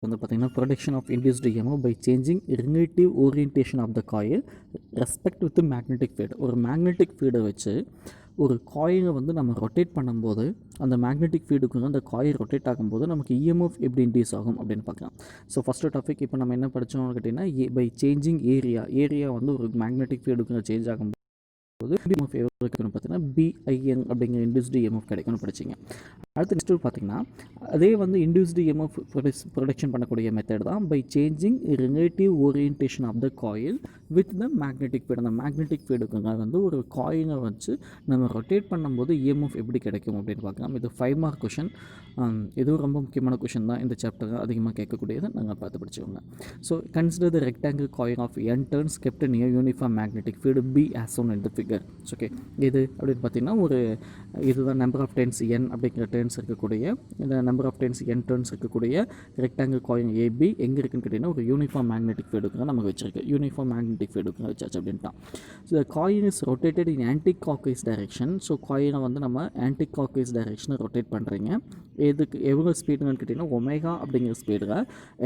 வந்து பார்த்திங்கன்னா production of induced EMF by changing relative orientation of the coil respect with magnetic field. ஒரு magnetic ஃபீல்டை வச்சு ஒரு காயிலை வந்து நம்ம ரொட்டேட் பண்ணும்போது அந்த மேக்னெட்டிக் ஃபீல்டுக்கு அந்த காயில் ரொட்டேட் ஆகும்போது நமக்கு EMF எப்படி இன்டியூஸ் ஆகும் அப்படின்னு பார்க்கலாம். ஸோ ஃபஸ்ட்டு டாபிக் இப்போ நம்ம என்ன படித்தோம்னு கேட்டிங்கன்னா பை சேஞ்சிங் ஏரியா வந்து ஒரு மேக்னெட்டிக் ஃபீல்டுக்கு சேஞ்ச் ஆகும்போது EMF எவ்வளோ கிடைக்கும்னு பார்த்தீங்கன்னா BIN அப்படிங்கிற இன்டியூஸ்டு EMF கிடைக்கும்னு படிச்சிங்க. அடுத்து நெக்ஸ்ட்டு பார்த்தீங்கன்னா அதே வந்து இன்டியூஸ்டு EMF ப்ரொடக்ஷன் பண்ணக்கூடிய மெத்தட் தான் by changing relative orientation of the coil with the magnetic field. அந்த மேக்னெட்டிக் ஃபீல்டுக்குங்க வந்து ஒரு காயினை வச்சு நம்ம ரொட்டேட் பண்ணும்போது EMF எப்படி கிடைக்கும் அப்படின்னு பார்க்கலாம். இது 5 மார்க் கொஷின். இதுவும் ரொம்ப முக்கியமான கொஷின் தான். இந்த சாப்டர் அதிகமாக கேட்கக்கூடியதை நாங்கள் பார்த்து படிச்சுக்கோங்க. So consider the rectangle coil of n turns kept near uniform magnetic field B as shown in the figure. Okay, இது அப்படின்னு பார்த்தீங்கன்னா ஒரு இதுதான் நம்பர் ஆஃப் டென்ஸ் n அப்படிங்கிற டென்ஸ் இருக்கக்கூடிய இந்த number of turns n turns இருக்கக்கூடிய ரெக்டாங்கிள் காயின் AB எங்கே இருக்குன்னு கேட்டிங்கன்னா ஒரு யூனிஃபார்ம் மேக்னெட்டிக் ஃபீல்டுக்கு நமக்கு வச்சிருக்கு. யூனிஃபார்ம் மேக்னெட்டிக் ஃபீல்டுக்கு வச்சாச்சு அப்படின்ட்டான். So coin is rotated in anti clockwise direction. So காயினை வந்து நம்ம ஆன்டி கிளாக்வைஸ் டைரெக்ஷனை ரொட்டேட் பண்ணுறீங்க. எதுக்கு எவ்வளோ ஸ்பீடுன்னு கேட்டிங்கன்னா ஒமேகா அப்படிங்கிற ஸ்பீடில்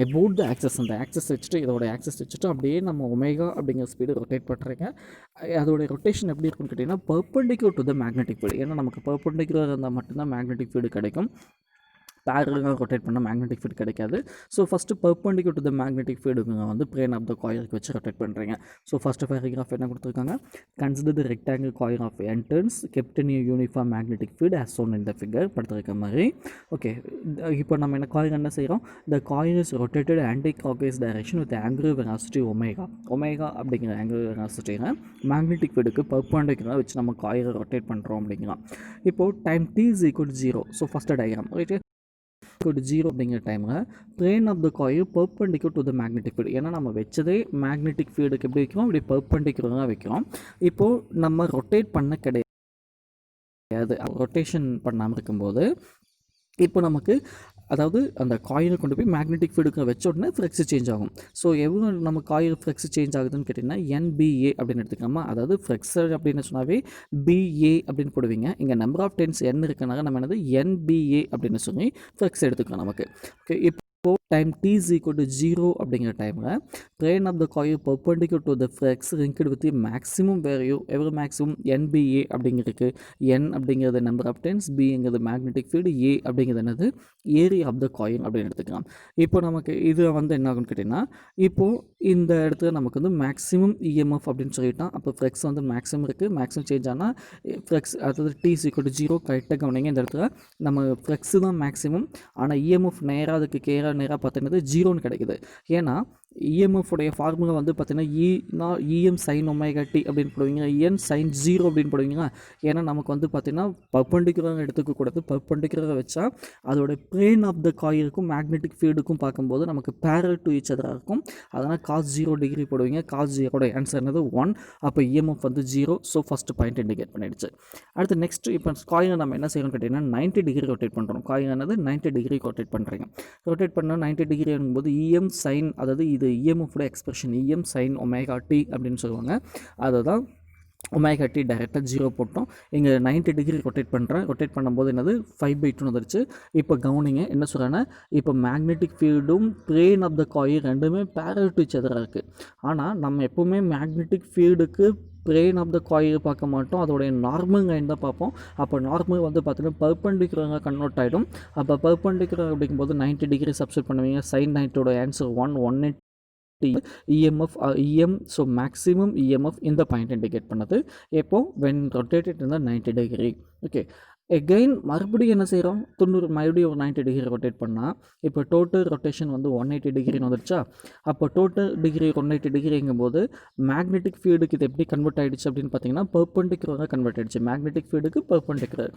அபவுட் த ஆக்சஸ், அந்த ஆக்சஸ் வச்சுட்டு இதோட ஆக்சஸ் வச்சுட்டு அப்படியே நம்ம ஒமேகா அப்படிங்கிற ஸ்பீடு ரொட்டேட் பண்ணுறீங்க. அதோட ரொட்டேஷன் எப்படி இருக்குன்னு கேட்டிங்கன்னா perpendicular to the magnetic field. ஏன்னா நமக்கு பர்பெண்டிகுலர் இருந்தால் மட்டும்தான் மேக்னெட்டிக் ஃபீல்டு கிடைக்கும். பேரலாக ரொட்டேட் பண்ணால் மேக்னெட்டிக் ஃபீல்டு கிடைக்காது. So first perpendicular to the magnetic ஃபீல்டுங்க வந்து பிளேன் ஆஃப் த காயிலுக்கு வச்சு ரொட்டேட் பண்ணுறீங்க. ஸோ ஃபஸ்ட்டு பேராகிராஃப் என்ன கொடுத்துருக்காங்க? Consider the rectangle coil of n turns kept in a uniform magnetic field as shown in the figure. படுத்திருக்க மாதிரி. Okay, இப்போ நம்ம என்ன காயில் என்ன செய்கிறோம்? The coil is rotated anti clockwise direction with angular velocity omega அப்படிங்கிற angular வெலாசிட்டியில் magnetic ஃபீல்டுக்கு பர்பெண்டிகுலராக வச்சு நம்ம காயிலை ரொட்டேட் பண்ணுறோம் அப்படிங்கிறோம். இப்போது time t is equal to 0. So first diagram right 0 அப்படிங்கிற டைமில் plane of the coil perpendicular to the magnetic field. ஏன்னா நம்ம வச்சதே மேக்னெட்டிக் ஃபீல்டுக்கு எப்படி வைக்கிறோம்? இப்படி பர்பெண்டிகுலராக வைக்கிறோம். இப்போது நம்ம ரொட்டேட் பண்ண கிடையாது, ரொட்டேஷன் பண்ணாமல் இருக்கும்போது இப்போ நமக்கு அதாவது அந்த காயினை கொண்டு போய் மேக்னெட்டிக் ஃபீல்டுக்கு வச்ச உடனே ஃப்ளெக்ஸ் சேஞ்ச் ஆகும். ஸோ எவ்வளோ நம்ம காயில் ஃப்ளெக்ஸ் சேஞ்ச் ஆகுதுன்னு கேட்டிங்கன்னா NBA அப்படின்னு எடுத்துக்கலாமா? அதாவது ஃப்ளெக்ஸ் அப்படின்னு சொன்னாவே BA அப்படின்னு போடுவீங்க. இங்கே நம்பர் ஆஃப் டென்ஸ் n இருக்கனால நம்ம என்னது NBA அப்படின்னு சொல்லி ஃப்ளெக்ஸ் எடுத்துக்கலாம் நமக்கு. ஓகே, இப்போது time t is equal to 0 அப்படிங்கிற டைமில் plane of the coil perpendicular to the flux linked with maximum value எவ்வளோ மேக்ஸிமம் NBA அப்படிங்கிறதுக்கு n அப்படிங்கிறது நம்பர் ஆஃப் டென்ஸ், Bங்கிறது மேக்னெட்டிக் ஃபீல்டு, A அப்படிங்கிறது என்னது ஏரியா ஆஃப் த காயின் அப்படின்னு எடுத்துக்கலாம். இப்போ நமக்கு இது வந்து என்ன ஆகுன்னு கேட்டிங்கன்னா இப்போது இந்த இடத்துல நமக்கு வந்து மேக்ஸிமம் EMF அப்படின்னு சொல்லிட்டான். அப்போ ஃப்ளெக்ஸ் வந்து மேக்ஸிமம் இருக்குது. மேக்ஸிமம் சேஞ்ச் ஆனால் ஃப்ளெக்ஸ் அதாவது t is equal to 0 கரெக்டாக கவனிங்க. இந்த இடத்துல நம்ம ஃப்ளெக்ஸு தான் மேக்ஸிமம், ஆனால் EMF நேராக அதுக்கு நேராக பார்த்தீங்கன்னா 0ன்னு கிடைக்குது. ஏன்னா EMF உடைய ஃபார்முலா வந்து பார்த்தீங்கன்னா EM sin ஒமேகா t அப்படின்னு போடுவீங்க, EN sin 0 அப்படின்னு போடுவீங்க. ஏன்னா நமக்கு வந்து பார்த்தீங்கன்னா பர்பெண்டிகுலராக எடுத்துக்கக்கூடாது. பர்பெண்டிகுலராக வச்சா அதோட பிளேன் ஆஃப் த காயிலுக்கும் மேக்னெட்டிக் ஃபீல்டுக்கும் பார்க்கும்போது நமக்கு பேரல் டு ஈச் அதராக இருக்கும். அதனால் cos 0 டிகிரி போடுவீங்க. cos 0 ஆன்சர் என்னது 1. அப்போ EMF வந்து 0. ஸோ ஃபஸ்ட்டு பாயிண்ட் இண்டிகேட் பண்ணிடுச்சு. அடுத்து நெக்ஸ்ட் இப்போ காயினை நம்ம என்ன செய்யணும்னு கேட்டிங்கன்னா 90 டிகிரி ரொட்டேட் பண்ணுறோம். காயின் என்னது 90 டிகிரி ரொட்டேட் பண்ணுறீங்க. ரொட்டேட் பண்ணால் 90 டிகிரி ஆகும்போது EM sin, அதாவது இது EMF expression EM sin omega t அப்படின்னு சொல்லுவாங்க. அதை தான் ஒமேகா t டைரெக்டாக 0 போட்டோம். இங்கே 90 டிகிரி ரொட்டேட் பண்ணுறேன். ரொட்டேட் பண்ணும்போது என்னது 5/2 வந்துருச்சு. இப்போ கவனிங்க என்ன சொல்கிறேன்னா இப்போ மேக்னெட்டிக் ஃபீல்டும் பிளேன் ஆஃப் த காயில் ரெண்டுமே பேரல் டு ஈச் அதராக இருக்குது. ஆனால் நம்ம எப்போவுமே மேக்னெட்டிக் ஃபீல்டுக்கு பிளேன் ஆஃப் த காயில் பார்க்க மாட்டோம், அதோடைய நார்மல் லைன் தான் பார்ப்போம். அப்போ நார்மல் வந்து பார்த்தீங்கன்னா பர்பெண்டிகுலராக கன்வெர்ட் ஆகிடும். அப்போ பர்பெண்டிகுலர் அப்படிங்கும்போது 90 டிகிரி சப்ஸ்டிட் பண்ணுவீங்க. sin 90 answer 180 EMF EM. So maximum EMF இந்த பாயிண்ட் இண்டிகேட் பண்ணது. எப்போ வென் ரொட்டேட்டட் இருந்தால் 90 டிகிரி. ஓகே, எகெயின் மறுபடியும் என்ன செய்கிறோம்? மறுபடியும் ஒரு 90 டிகிரி ரொட்டேட் பண்ணால் இப்போ டோட்டல் ரொட்டேஷன் வந்து 180 டிகிரின்னு வந்துடுச்சா? அப்போ டோட்டல் டிகிரி 180 டிகிரிங்கும்போது மேக்னெட்டிக் ஃபீல்டுக்கு இது எப்படி கன்வெர்ட் ஆகிடுச்சு அப்படின்னு பார்த்தீங்கன்னா பர்பெண்டிகுலராக கன்வெர்ட் ஆகிடுச்சு. மேக்னெட்டிக் ஃபீல்டுக்கு பர்பெண்டிகுலர்.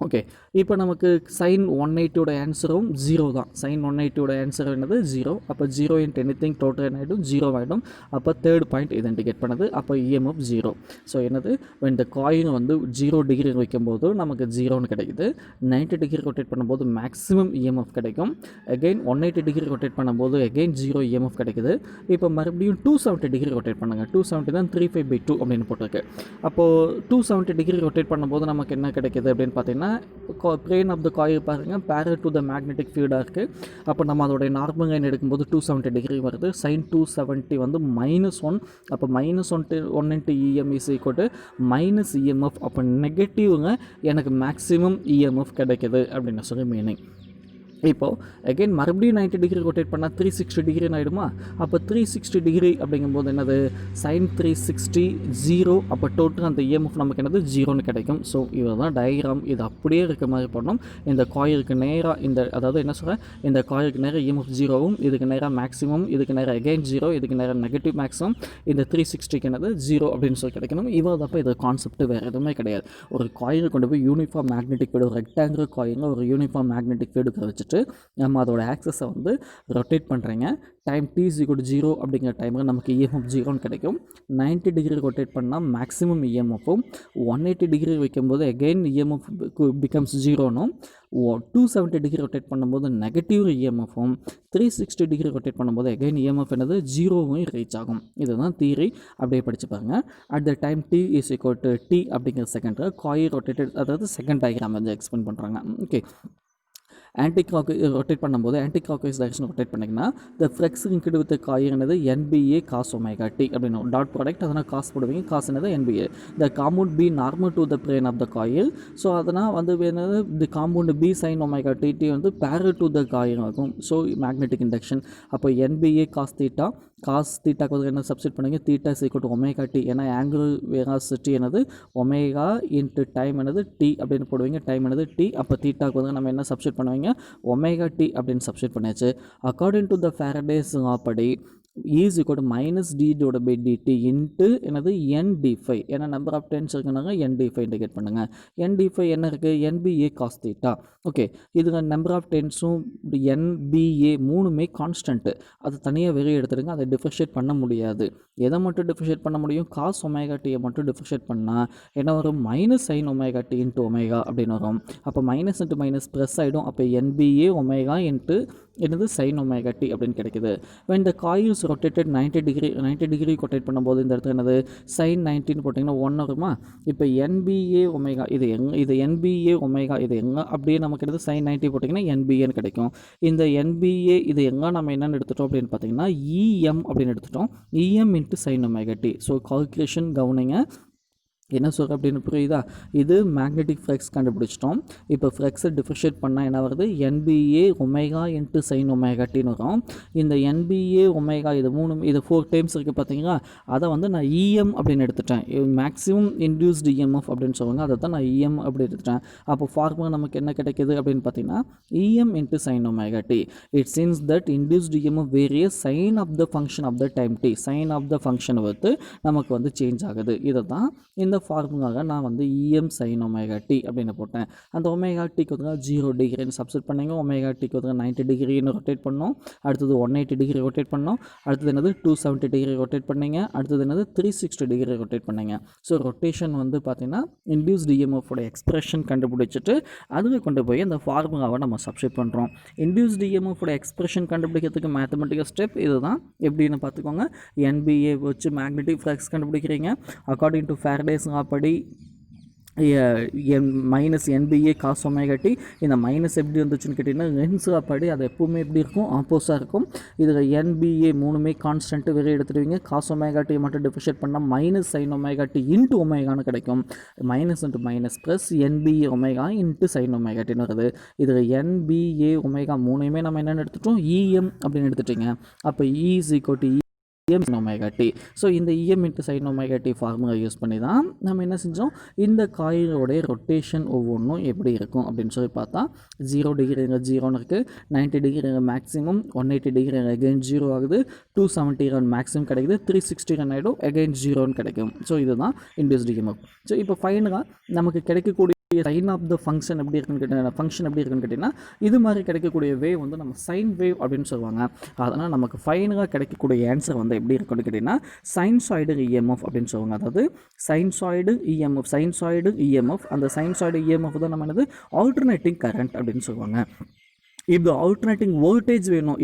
ஓகே, இப்போ நமக்கு sin 180 ஆன்சரும் 0 தான். sin 180 ஆன்சர் என்னது 0. அப்போ 0 இன்ட் எனிதிங் டோட்டல் என்ன ஆகிடும்? 0 ஆகிடும். அப்போ தேர்ட் பாயிண்ட் இது இண்டிகேட் பண்ணுது. அப்போ EMF 0. ஸோ என்னது இந்த காயின் வந்து 0 டிகிரி வைக்கும்போது நமக்கு 0ன்னு கிடைக்குது. 90 டிகிரி ரொட்டேட் பண்ணும்போது மேக்ஸிமம் EMF கிடைக்கும். அகெயின் 180 டிகிரி ரொட்டேட் பண்ணும்போது அகெயின் 0 EMF கிடைக்குது. இப்போ மறுபடியும் 270 டிகிரி ரொட்டேட் பண்ணுங்கள். 270 தான் 3/5/2 அப்படின்னு போட்டிருக்கு. அப்போது 270 டிகிரி ரொட்டேட் பண்ணும்போது நமக்கு என்ன கிடைக்குது அப்படின்னு பார்த்தீங்கன்னா ஏன்னா பிளேன் ஆஃப் த காயில் பாருங்கள் பேரல் டு த மேக்னெட்டிக் ஃபீல்டாக இருக்குது. அப்போ நம்ம அதோடைய நார்மல் லைன் எடுக்கும்போது 270 டிகிரி வருது. sin 270 வந்து -1. அப்போ -1 into EM is equal to -EMF. அப்போ நெகட்டிவ்ங்க எனக்கு மேக்ஸிமம் EMF கிடைக்குது அப்படின்னு சொல்லி மீனிங். இப்போது அகெயின் மறுபடியும் 90 டிகிரி ரொட்டேட் பண்ணால் 360 டிகிரின்னு ஆகிடுமா? அப்போ 360 டிகிரி அப்படிங்கும்போது என்னது sin 360 0. அப்போ டோட்டல் அந்த EMF நமக்கு என்னது 0ன்னு கிடைக்கும். ஸோ இவர் தான் டயக்ராம். இது அப்படியே இருக்க மாதிரி பண்ணணும். இந்த காயிலுக்கு நேராக அதாவது என்ன சொல்கிறேன், இந்த காயிலுக்கு நேராக EMF 0வும், இதுக்கு நேராக மேக்ஸிமம், இதுக்கு நேராக அகெயின் 0, இதுக்கு நேராக நெகட்டிவ் மேக்ஸிமம், இந்த 360க்கு என்னது 0 அப்படின்னு சொல்லி கிடைக்கணும். இவர் தப்போ இது கான்செப்ட் வேறு எதுவுமே கிடையாது. ஒரு காயிலை கொண்டு போய் யூனிஃபார்ம் மேக்னெட்டிக் ஃபீல்டு, ஒரு ரெக்டாங்குலர் காயிலில் ஒரு யூனிஃபார்ம் மேக்னெட்டிக் ஃபீல்டுக்கு வச்சுட்டு நம்ம அதோட ஆக்சஸை வந்து ரொட்டேட் பண்ணுறீங்க. டைம் t = 0 அப்படிங்கிற டைமில் நமக்கு EMF 0ன்னு கிடைக்கும். 90 டிகிரி ரொட்டேட் பண்ணால் மேக்ஸிமம் EMFும், 180 டிகிரி வைக்கும்போது அகெயின் EMF பிகம்ஸ் 0னும், 270 டிகிரி ரொட்டேட் பண்ணும்போது நெகட்டிவ் EMFும், 360 டிகிரி ரொட்டேட் பண்ணும்போது அகெயின் EMF என்னது 0வும் ரீச் ஆகும். இதுதான் தியரி. அப்படியே படிச்சு பாருங்க. At the time t = t அப்படிங்கிற செகண்டில் காயில் ரொட்டேட்டட், அதாவது செகண்ட் டயக்ராம் வந்து எக்ஸ்பிளைன் பண்ணுறாங்க. ஓகே, ஆன்டி கிளாக் ரொட்டேட் பண்ணும்போது anti clockwise direction rotate பண்ணிங்கன்னா the flux linked with coil என்னது NBA cos ωt அப்படின்னு டாட் ப்ராடக்ட். அதனால் காசு போடுவீங்க. காசு என்னது NBA. The component B normal to the plane of the coil. So அதனால் வந்து என்னது the component B sin ωt வந்து பேரல் டு த காயில் ஆகும். So magnetic induction. அப்போ NBA cos θ, காஸ் தீட்டாக்கு வந்து என்ன சப்ஸ்டிட் பண்ணுங்க, தீட்டா = ωt. ஏன்னா ஆங்குலர் வெலாசிட்டி என்னது ஒமேகா இன்ட்டு டைம் என்னது t அப்படின்னு போடுவீங்க. டைம் என்னது t. அப்போ தீட்டாக்கு வந்து நம்ம என்ன சப்ஸ்டிட் பண்ணுவீங்க, ωt அப்படின்னு சப்ஸ்டிட் பண்ணியாச்சு. According to the Faraday's law படி E is equal to -d/dt into என்னது n/d∅. ஏன்னா நம்பர் ஆஃப் டென்ஸ் இருக்குனாங்க n/d∅ இண்டிகேட் பண்ணுங்கள். n/d∅ என்ன இருக்குது, NBA cos θ. ஓகே, இதுங்க நம்பர் ஆஃப் டென்ஸும் NBA மூணுமே கான்ஸ்டன்ட்டு. அது தனியாக வெளியே எடுத்துடுங்க. அதை டிஃபரன்ஷியேட் பண்ண முடியாது. எதை மட்டும் டிஃபரன்ஷியேட் பண்ண முடியும், cos ωt மட்டும் டிஃபரன்ஷியேட் பண்ணால் என்ன வரும், -sin ωt இன்ட்டு ஒமேகா அப்படின்னு வரும். அப்போ மைனஸ் இன்ட்டு மைனஸ் ப்ளஸ் ஆகிடும். அப்போ NBA ஒமேகா இன்ட்டு என்னது sin ωt அப்படின்னு கிடைக்குது. when the coils rotated 90 degree rotate பண்ணும்போது இந்த இடத்துல என்னது sin 90 போட்டிங்கன்னா 1 வருமா? இப்போ NBA ஒமேகா இது NBA ஒமேகா இது எங்கே அப்படியே நமக்கு என்னது sin 90 போட்டிங்கன்னா NBAன்னு கிடைக்கும். இந்த NBA இது எங்கே நம்ம என்னென்னு எடுத்துட்டோம் அப்படின்னு பார்த்தீங்கன்னா EM அப்படின்னு எடுத்துட்டோம். EM into sin ωt. So calculation கவனிங்க. என்ன சொல்கிற அப்படின்னு புரியுதா? இது மேக்னெட்டிக் ஃப்ளெக்ஸ் கண்டுபிடிச்சிட்டோம். இப்போ ஃப்ளெக்ஸை டிஃபரன்ஷியேட் பண்ணால் என்ன வருது, NBA ஒமேகா இன்ட்டு sin ωtன்னு வரும். இந்த NBA ஒமேகா இது 4 டைம்ஸ் இருக்குது பார்த்தீங்களா? அதை வந்து நான் EM அப்படின்னு எடுத்துட்டேன். மேக்ஸிமம் இன்டியூஸ்டு EMF அப்படின்னு சொல்லுவாங்க. அதை தான் நான் EM அப்படி எடுத்துட்டேன். அப்போ ஃபார்முலா நமக்கு என்ன கிடைக்கிது அப்படின்னு பார்த்தீங்கன்னா EM into sin ωt. It seems that induced EMF varies sine of the function of the time t. Sine of the ஃபங்க்ஷனை வந்து நமக்கு வந்து சேஞ்ச் ஆகுது. இதை தான் இந்த ஃபார்முலாக நான் வந்து EM sin ωt அப்படின்னு போட்டேன். அந்த ωtக்கு வந்து 0 டிகிரின்னு சப்ஸ்டிட் பண்ணிங்க. ωtக்கு வந்து 90 டிகிரின்னு ரொட்டேட் பண்ணோம். அடுத்தது 180 டிகிரி ரொட்டேட் பண்ணோம். அடுத்தது என்னது 270 டிகிரி ரொட்டேட் பண்ணிங்க. அடுத்தது என்னது 360 டிகிரி ரொட்டேட் பண்ணிங்க. ஸோ ரொட்டேஷன் வந்து பார்த்தீங்கன்னா இன்டியூஸ்டு EMFோட எக்ஸ்பிரஷன் கண்டுபிடிச்சிட்டு அதில் கொண்டு போய் அந்த ஃபார்முலாவை நம்ம சப்ஸ்டிட் பண்ணுறோம். இன்டியூஸ்டு EMFோட எக்ஸ்பிரஷன் கண்டுபிடிக்கிறதுக்கு மேத்தமெட்டிக்கல் ஸ்டெப் இதுதான். எப்படின்னு பார்த்துக்கோங்க. NBA வச்சு மேக்னெட்டிக் ஃப்ளக்ஸ் கண்டுபிடிக்கிறீங்க. அக்கார்டிங் டு ஃபேரடேஸ் லா படி -NBA cos ωt. இந்த மைனஸ் எப்படி வந்துச்சுன்னு கேட்டிங்கன்னா லென்ஸ் படி அது எப்பவுமே எப்படி இருக்கும், ஆப்போஸாக இருக்கும். இதில் NBA மூணுமே கான்ஸ்டன்ட்டு வெளியே எடுத்துடுவீங்க. cos ωt மட்டும் டிஃபரன்ஷியேட் பண்ணால் -sin ωt இன்ட்டு ஒமேகான்னு கிடைக்கும். Minus into minus plus NBA omega into sin ωtன்னு வருது. இதில் NBA ஒமேகா மூணையுமே நம்ம என்னென்னு எடுத்துட்டோம், EM அப்படின்னு எடுத்துட்டீங்க. அப்போ E is equal to EM sin ωt. So இந்த EM into sin ωt formula use பண்ணி தான் நம்ம என்ன செஞ்சோம், இந்த காயிலோடைய ரொட்டேஷன் ஒவ்வொன்றும் எப்படி இருக்கும் அப்படின்னு சொல்லி பார்த்தா 0 டிகிரி 0ன்னு இருக்குது, 90 டிகிரி மேக்ஸிமம், 180 டிகிரி அகைன் 0 ஆகுது, 270 ரன் மேக்ஸிமம் கிடைக்குது, 360 ரன் ஆகிடும், அகைன் 0ன்னு கிடைக்கும். ஸோ இதுதான் இன்டியூஸ்டு EMF. ஸோ இப்போ ஃபைனலாக நமக்கு கிடைக்கக்கூடிய சைன் ஆஃப் த ஃபங்க்ஷன் எப்படி இருக்குன்னு கேட்டிங்கன்னா இது மாதிரி கிடைக்கக்கூடிய வேவ் வந்து நம்ம சைன் வேவ் அப்படின்னு சொல்லுவாங்க. அதனால் நமக்கு ஃபைனலாக கிடைக்கக்கூடிய ஆன்சர் வந்து எப்படி இருக்குன்னு கேட்டிங்கன்னா சைன்சாய்டு EMF அப்படின்னு சொல்லுவாங்க. அதாவது சைன்சாய்டு EMF, அந்த சைன்சாய்டு EMF தான் நம்ம என்னது ஆல்டர்னேட்டிங் கரண்ட் அப்படின்னு சொல்லுவாங்க. இது ஆல்டர்னேட்டிங் வோல்டேஜ் வேணும்,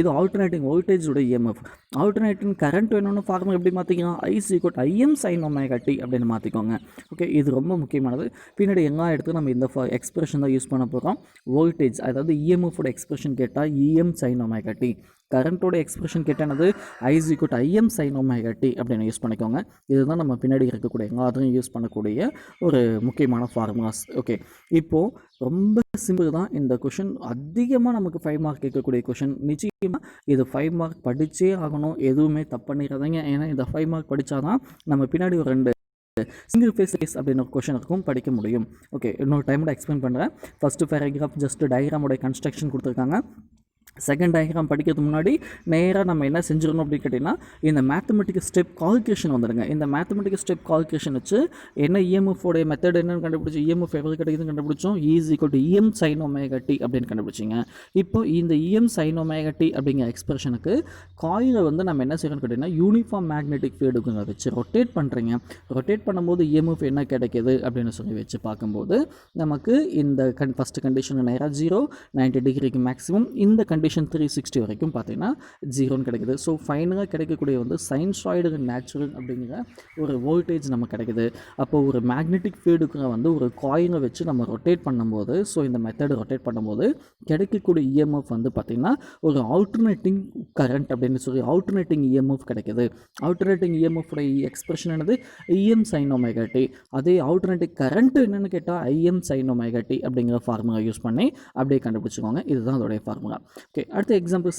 இது ஆல்டர்னேட்டிங் வோல்டேஜோட இஎம்எஃப். ஆல்டர்னேட்டிங் கரண்ட் வேணும்னு ஃபார்முலா எப்படி மாற்றிக்கலாம், I=IM sin ωt அப்படின்னு மாற்றிக்கோங்க. ஓகே, இது ரொம்ப முக்கியமானது. பின்னாடி எல்லா இடத்துக்கும் நம்ம இந்த எக்ஸ்பிரஷன் தான் யூஸ் பண்ண போகிறோம். வோல்டேஜ் அதாவது இஎம்எஃபோட எக்ஸ்பிரஷன் கேட்டால் EM sin ωt, கரண்ட்டோட எக்ஸ்பிரஷன் கேட்டானது I=IM sin ωt அப்படின்னு யூஸ் பண்ணிக்கோங்க. இதுதான் நம்ம பின்னாடி இருக்கக்கூடிய எல்லாத்தையும் யூஸ் பண்ணக்கூடிய ஒரு முக்கியமான ஃபார்முலாஸ். ஓகே, இப்போது ரொம்ப சிம்பிள் தான் இந்த கொஷின். அதிகமாக நமக்கு 5 மார்க் கேட்கக்கூடிய கொஷின். நிச்சயமாக இது 5 மார்க் படித்தே ஆகணும், எதுவுமே தப்பு பண்ணிடாதீங்க. ஏன்னா இந்த 5 மார்க் படித்தா தான் நம்ம பின்னாடி ஒரு 2 சிங்கிள் ஃபேஸ் கேஸ் அப்படின்னு ஒரு கொஷன் இருக்கும் படிக்க முடியும். ஓகே, இன்னொரு டைமோட எக்ஸ்பிளைன் பண்ணுறேன். ஃபஸ்ட்டு பேராகிராஃப் ஜஸ்ட் டயக்ராமோட கன்ஸ்ட்ரக்ஷன் கொடுத்துருக்காங்க. செகண்ட் டயக்ராம் படிக்கிறதுக்கு முன்னாடி நேராக நம்ம என்ன செஞ்சிடணும் அப்படின்னு கேட்டிங்கன்னா, இந்த மேத்தமெட்டிக்கல் ஸ்டெப் கால்குலேஷன் வந்துடுங்க. இந்த மேத்தமெட்டிக்கல் ஸ்டெப் கால்குலேஷன் வச்சு என்ன இஎம்எஃபோடைய மெத்தட் என்னென்னு கண்டுபிடிச்சி, இஎம்எஃப் எவ்வளோ கிடைக்குதுன்னு கண்டுபிடிச்சோம். EM sin ωt அப்படின்னு கண்டுபிடிச்சிங்க. இப்போ இந்த EM sin ωt அப்படிங்கிற எக்ஸ்பிரஷனுக்கு காயிலை நம்ம என்ன செய்யணும்னு கேட்டிங்கன்னா, யூனிஃபார்ம் மேக்னெட்டிக் ஃபீல்டுக்குங்க வச்சு ரொட்டேட் பண்ணுறீங்க. ரொட்டேட் பண்ணும்போது இஎம்எஃப் என்ன கிடைக்கிது அப்படின்னு சொல்லி வச்சு பார்க்கும்போது நமக்கு இந்த ஃபஸ்ட்டு கண்டிஷன் நேராக 0, 90 டிகிரிக்கு மேக்ஸிமம். இந்த கண்டிஷன் 360 வரைக்கும் பார்த்தீங்கன்னா 0ன்னு கிடைக்குது. ஸோ ஃபைனலாக கிடைக்கக்கூடிய சைன்சாய்டு நேச்சுரல் அப்படிங்கிற ஒரு வோல்டேஜ் நமக்கு கிடைக்குது. அப்போ ஒரு மேக்னெட்டிக் ஃபீல்டுக்கு ஒரு காயினை வச்சு நம்ம ரொட்டேட் பண்ணும்போது, ஸோ இந்த மெத்தடு ரொட்டேட் பண்ணும்போது கிடைக்கக்கூடிய இஎம்எஃப் பார்த்திங்கன்னா ஒரு ஆல்டர்னேட்டிங் கரண்ட் அப்படின்னு சொல்லி ஆல்டர்னேட்டிங் இஎம்எஃப் கிடைக்குது. ஆல்டர்னேட்டிங் இஎம்எஃப் எக்ஸ்பிரஷன் என்னது, EM sin ωt. அதே ஆல்டர்னேட்டிவ் கரண்ட் என்னென்னு கேட்டால் IM sin ωt அப்படிங்கிற ஃபார்முலா யூஸ் பண்ணி அப்படியே கண்டுபிடிச்சிக்கோங்க. இதுதான் அதோடைய ஃபார்முலா. ஓகே, அடுத்த எக்ஸாம்பிள்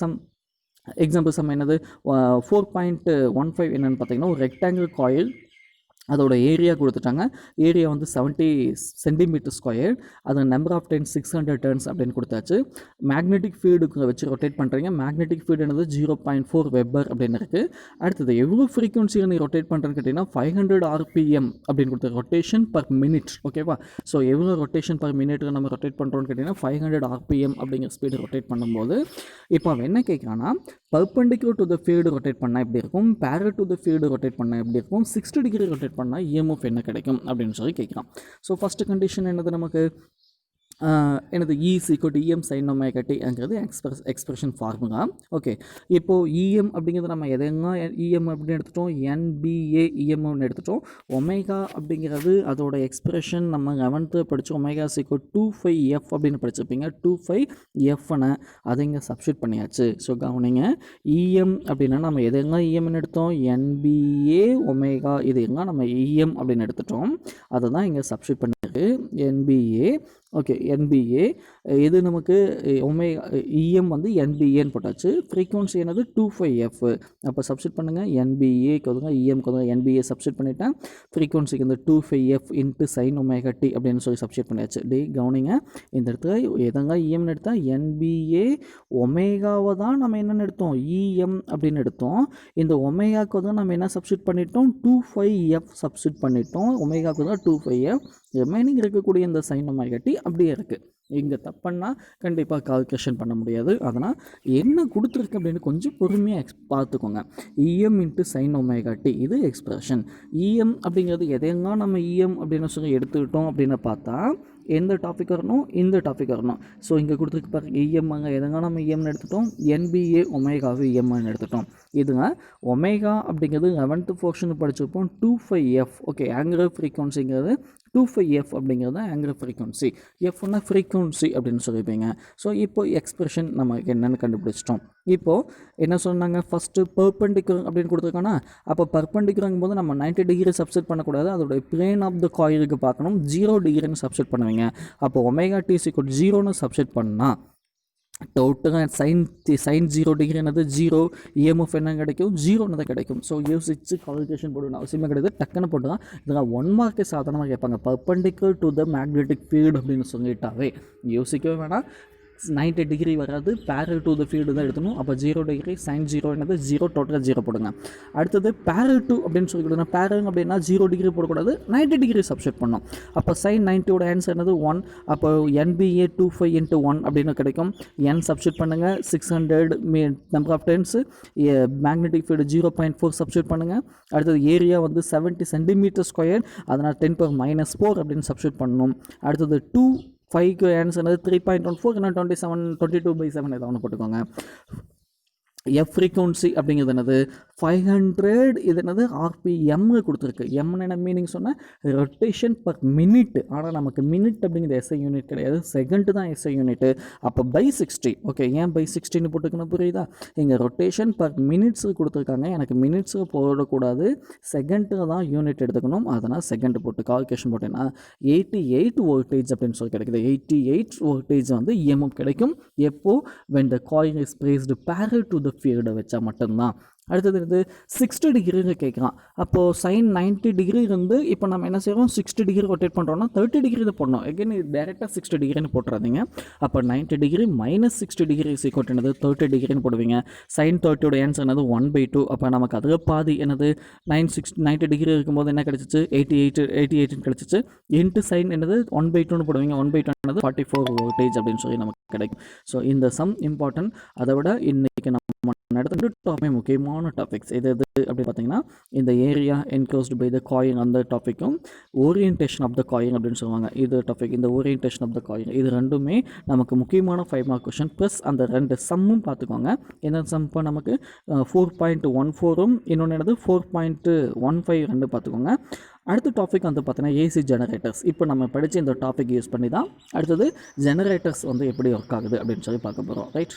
சம் என்னது, 4.15 என்னென்னு பார்த்தீங்கன்னா, ஒரு ரெக்டாங்கிள் காயில், அதோட ஏரியா கொடுத்துட்டாங்க. ஏரியா 70 சென்டிமீட்டர் ஸ்கொயர், அது நம்பர் ஆஃப் டைம்ஸ் 600 டர்ன்ஸ் அப்படின்னு கொடுத்தாச்சு. மேக்னெட்டிக் ஃபீல்டுக்கு வச்சு ரொட்டேட் பண்ணுறீங்க. மேக்னெட்டிக் ஃபீல்டு என்னது 0.4 வெபர் அப்படின்னு இருக்குது. அடுத்தது எவ்வளோ ஃப்ரீக்வன்சியில் நீ ரொட்டேட் பண்ணுறேன்னு கேட்டிங்கன்னா 500 RPM அப்படின்னு கொடுத்து ரொட்டேஷன் பர் மினிட். ஓகேவா, ஸோ எவ்வளோ ரொட்டேஷன் பர் மினிட்டுக்கு நம்ம ரொட்டேட் பண்ணுறோன்னு கேட்டிங்கன்னா 500 RPM அப்படிங்கிற ஸ்பீடு ரொட்டேட் பண்ணும்போது இப்போ அவன் என்ன கேட்குறான்னா, perpendicular to the field rotate பண்ணால் எப்படி இருக்கும், parallel to the field rotate பண்ணால் எப்படி இருக்கும், 60 டிகிரி ரொட்டேட் பண்ணால் இஎம்எஃப் என்ன கிடைக்கும் அப்படின்னு சொல்லி கேட்குறான். ஸோ ஃபஸ்ட்டு கண்டிஷன் என்னது, நமக்கு எனது EM sin ωtங்கிறது எக்ஸ்பிரஷன் ஃபார்முலா. ஓகே, இப்போது EM அப்படிங்கிறது நம்ம எதெல்லாம் EM அப்படின்னு எடுத்துட்டோம், NBA EMன்னு எடுத்துட்டோம். ஒமேகா அப்படிங்கிறது அதோட எக்ஸ்பிரஷன் நம்ம 11th படித்தோம். ஒமேகா = 2πf அப்படின்னு படிச்சிருப்பீங்க. 2πfன்னு அதை இங்கே சப்ஸ்டியூட் பண்ணியாச்சு. ஸோ கவனிங்க, EM அப்படின்னா நம்ம எதெல்லாம் EMன்னு எடுத்தோம், NBA ஒமேகா இது எல்லாம் நம்ம EM அப்படின்னு எடுத்துட்டோம். அதை தான் இங்கே சப்ஸ்டியூட் பண்ணியிருக்கு, NBA. ஓகே, NBA இது நமக்கு EM NBAன்னு போட்டாச்சு. ஃப்ரீக்வன்சி என்னது 2πf. அப்போ சப்ஸ்டியூட் பண்ணுங்கள், NBAக்கு EMக்கு NBA சப்ஸ்டியூட் பண்ணிவிட்டேன். ஃப்ரீக்வன்சிக்கு 2πf sin ωt அப்படின்னு சொல்லி சப்ஸ்டியூட் பண்ணியாச்சு. கவனிங்க, இந்த இடத்துல எதங்க EMன்னு எடுத்தால் NBA ஒமேகாவை தான் நம்ம என்னென்னு எடுத்தோம், EM அப்படின்னு எடுத்தோம். இந்த ஒமேகாவுக்கு நம்ம என்ன சப்ஸ்டியூட் பண்ணிட்டோம், 2πf சப்ஸ்டியூட் பண்ணிட்டோம். ஒமேகாவுக்கு 2πf, ரிமைனிங் இருக்கக்கூடிய இந்த sin ωt அப்படியே இருக்குது. இங்கே தப்புன்னா கண்டிப்பாக கால்குலேஷன் பண்ண முடியாது. அதனால் என்ன கொடுத்துருக்கு அப்படின்னு கொஞ்சம் பொறுமையாக பார்த்துக்கோங்க. EM sin ωt இது எக்ஸ்பிரஷன். EM அப்படிங்கிறது எதையெல்லாம் நம்ம EM அப்படின்னு சொல்லி எடுத்துக்கிட்டோம் அப்படின்னு பார்த்தா எந்த டாபிக் வரணும், இந்த டாபிக் வரணும். ஸோ இங்கே கொடுத்துருக்கு பாருங்க, EM அங்கே எதங்க நம்ம EMன்னு எடுத்துட்டோம், NBA ஒமேகாவை EMன்னு எடுத்துட்டோம். இதுங்க ஒமேகா அப்படிங்கிறது 11th போர்ஷன் படிச்சிருப்போம். 2πf. ஓகே, ஆங்குலர் ஃப்ரீக்வன்சிங்கிறது 2πf அப்படிங்கிறது ஆங்குலர் ஃப்ரீக்வன்சி. எஃப்னா ஃப்ரீக்வன்சி அப்படின்னு சொல்லியிருப்பீங்க. ஸோ இப்போ எக்ஸ்பிரஷன் நமக்கு என்னென்னு கண்டுபிடிச்சிட்டோம். இப்போது என்ன சொன்னாங்க, ஃபஸ்ட்டு பர்பெண்டிகுலர் அப்படின்னு கொடுத்துருக்காங்கன்னா, அப்போ பர்பெண்டிகுலருங்கும் போது நம்ம 90 டிகிரி சப்ஸ்டியூட் பண்ணக்கூடாது, அதோடைய பிளேன் ஆஃப் த காயிலுக்கு பார்க்கணும். 0 டிகிரின்னு சப்ஸ்டியூட் பண்ணுவீங்க. அப்போ ஒமேகா t = 0ன்னு சப்ஸ்டியூட் பண்ணால் டோட்டலாக sin 0 டிகிரி என்னது 0, EMF என்ன கிடைக்கும், 0ன்னு தான் கிடைக்கும். ஸோ யோசிச்சு கால்குலேஷன் போடணும் அவசியமே கிடையாது, டக்குன்னு போட்டுதான். இதெல்லாம் 1 மார்க்கே சாதாரணமாக கேட்பாங்க. Perpendicular to the magnetic field அப்படின்னு சொல்லிட்டாவே யோசிக்கவே வேணாம். 90 டிகிரி வராது, பேரல் டு த ஃபீல்டு தான் எடுக்கணும். அப்போ 0 டிகிரி sin 0 என்னது 0, டோட்டலாக 0 போடுங்க. அடுத்தது பேரல் டு அப்படின்னு சொல்லி கொடுங்க. பேரல் அப்படின்னா 0 டிகிரி போடக்கூடாது, 90 டிகிரி சப்ஸ்டியூட் பண்ணணும். அப்போ sin 90ோட ஆன்சர் என்னது 1. அப்போ NBA 2π × 1 அப்படின்னு கிடைக்கும். n சப்ஸ்டியூட் பண்ணுங்கள், 600 number of times. Magnetic field 0.4 substitute பண்ணுங்கள். அடுத்தது ஏரியா 70 சென்டிமீட்டர் ஸ்கொயர், அதனால் 10⁻⁴ அப்படின்னு சப்ஸ்டியூட் பண்ணணும். அடுத்தது 2 5க்கு ஆன்சர் என்னது 3.14, இல்லைனா 22/7 ஏதாவது ஒன்று போட்டுக்கோங்க. எஃப் ஃப்ரீக்வன்சி அப்படிங்கிறது என்னது 500, இது என்னது ஆர்பிஎம் கொடுத்துருக்கு. எம்னு என்ன மீனிங் சொன்னால் ரொட்டேஷன் பர் மினிட். ஆனால் நமக்கு மினிட் அப்படிங்கிறது எஸ்ஐ யூனிட் கிடையாது, செகண்ட் தான் எஸ்ஐ யூனிட்டு. அப்போ பை 60. ஓகே, ஏன் பை 60ன்னு போட்டுக்கணும் புரியுதா? இங்கே ரொட்டேஷன் பர் மினிட்ஸ் கொடுத்துருக்காங்க, எனக்கு மினிட்ஸு போடக்கூடாது, செகண்டில் தான் யூனிட் எடுத்துக்கணும். அதனால் செகண்ட் போட்டு கால்குலேஷன் போட்டேன்னா 88 வோல்டேஜ் அப்படின்னு சொல்லி கிடைக்குது. 88 வோல்டேஜ் வந்து இஎம்எஃப் கிடைக்கும். எப்போ? when the coil is placed parallel to the ஃபீல்டை வச்சா மட்டும்தான். அடுத்தது வந்து 60 டிகிரின்னு கேட்குறான். அப்போது சைன் 90 டிகிரி இருந்து இப்போ நம்ம என்ன செய்கிறோம், 60 டிகிரி ரொட்டேட் பண்ணுறோம்னா 30 டிகிரி தான் போடணும். எகைன் இது டேரெக்டாக 60 டிகிரின்னு போட்டுறாதீங்க. அப்போ 90 டிகிரி மைனஸ் 60 டிகிரி சீக்வல் என்னது 30 டிகிரின்னு போடுவீங்க. சைன் 30ஓட ஆன்சர் என்னது 1/2. அப்போ நமக்கு அதில் பாதி என்னது 90 டிகிரி இருக்கும்போது என்ன கிடச்சிச்சு 88 கிடச்சிச்சு. இன்ட்டு சைன் என்னது 1/2ன்னு போடுவீங்க. 1/2 என்னது 44 வோல்டேஜ் அப்படின்னு சொல்லி நமக்கு கிடைக்கும். ஸோ இந்த சம் இம்பார்ட்டன்ட். அதை விட இன்றைக்கி நம்ம நடத்த டாபிக் முக்கியமான டாபிக்ஸ் எது அப்படி பார்த்தீங்கன்னா இந்த area enclosed by the coil அந்த டாப்பிக்கும் ஓரியன்டேஷன் ஆஃப் த காயின் அப்படின்னு சொல்லுவாங்க. இது டாபிக், இந்த ஓரியன்டேஷன் ஆஃப் த காயின், இது ரெண்டுமே நமக்கு முக்கியமான 5 மார்க் கொஷின். ப்ளஸ் அந்த 2 சம்மும் பார்த்துக்கோங்க. என்ன சம் இப்போ நமக்கு 4.14ம் இன்னொன்று என்னது 4.15 ரெண்டு பார்த்துக்கோங்க. அடுத்த டாபிக் வந்து பார்த்தீங்கன்னா ஏசி ஜெனரேட்டர்ஸ். இப்போ நம்ம படித்த இந்த டாபிக் யூஸ் பண்ணி தான் அடுத்தது ஜெனரேட்டர்ஸ் வந்து எப்படி ஒர்க் ஆகுது அப்படின்னு சொல்லி பார்க்க போகிறோம். ரைட்.